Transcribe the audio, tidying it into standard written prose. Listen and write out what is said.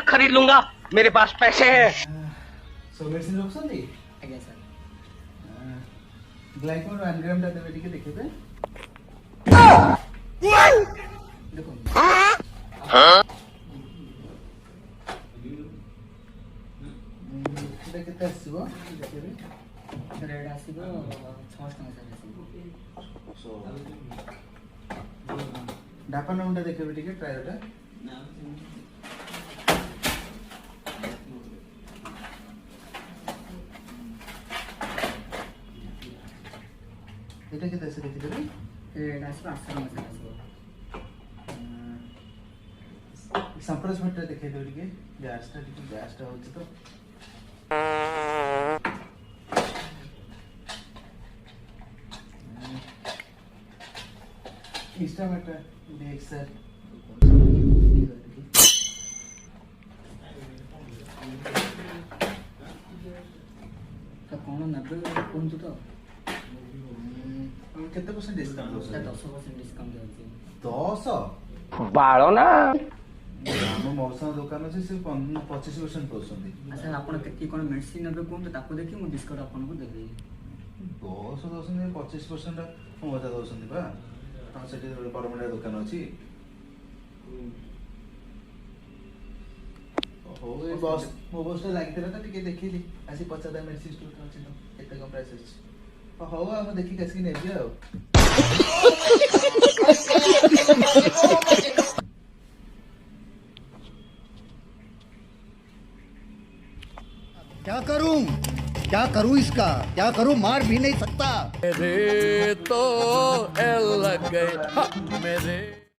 खरीद लूंगा, मेरे पास पैसे हैं। सो मेडिसिन ରଖୁଛନ୍ତି ଆଜ୍ଞା ସାର୍। ଗ୍ଲାଇକୋନ୍ 1 ଗ୍ରାମ ଟା ଦେବେ ଟିକେ ଦେଖିବେ। ଦେଖନ୍ତୁ ଏଟା କେତେ ଆସିବ ଦେଖିବେ। ସାର୍ ଏଇଟା ଆସିବ 600 ଟଙ୍କା ସାର୍ ଆସିବ। ସୋ ଡାପାନମ୍ ଟା ଦେଖିବେ ଟିକେ ଟ୍ରାୟଲଟା। এটা কেতে আছে ଦେଖିଦେବେ। ଏଇଟା ଆସିବ 800 ଟଙ୍କା ସାର୍ ଆସିବ। ସାମ୍ପ୍ରସ୍ ମିଟର ଦେଖେଇ ଦେବେ ଟିକେ। ଗ୍ୟାସଟା ହଉଛି ତ। ଇନଷ୍ଟାମିଟର ଦେଖ ସାର୍। ତ କ'ଣ ନେବେ କୁହନ୍ତୁ ତ। କେତେ ପରସେଣ୍ଟ ଡିସକାଉଣ୍ଟ ସାର୍ ଦଉଛନ୍ତି? 10% ଡିସକାଉଣ୍ଟ ଦିଆହେଉଛି। 10? ବାଳ ନା ଆମ ମଉସାଙ୍କ ଦୋକାନ ଅଛି ସେ 25% ଦଉଛନ୍ତି। ସାର୍ ଆପଣ କେତିକି କ'ଣ ମେଡ଼ିସିନ ନେବେ କୁହନ୍ତୁ, ତାକୁ ଦେଖି ମୁଁ ଡିସକାଉଣ୍ଟ ଆପଣଙ୍କୁ ଦେବି। 10 ଦଉଛନ୍ତି 25% ମଜା ଦଉଛନ୍ତି ବା। ହଁ ସେଠି ବରମୁଣ୍ଡା ଦୋକାନ ଅଛି। ହଉ ଏ ବସ୍ ମୋ ବସ୍ଟା ଲାଗିଥିଲା ତ ଟିକେ ଦେଖିଲି ଆସି ପଚାରିବା ମେଡ଼ିସିନ ଷ୍ଟୋର ଅଛି ତ କେତେ କ'ଣ ପ୍ରାଇସ୍ ଅଛି। ହଉ ଆଉ ମୁଁ ଦେଖିକି ଆସିକି ନେବି ଆଉ। क्या करूं इसका क्या करूं, मार भी नहीं सकता। मेरे तो एल लग गए मेरे।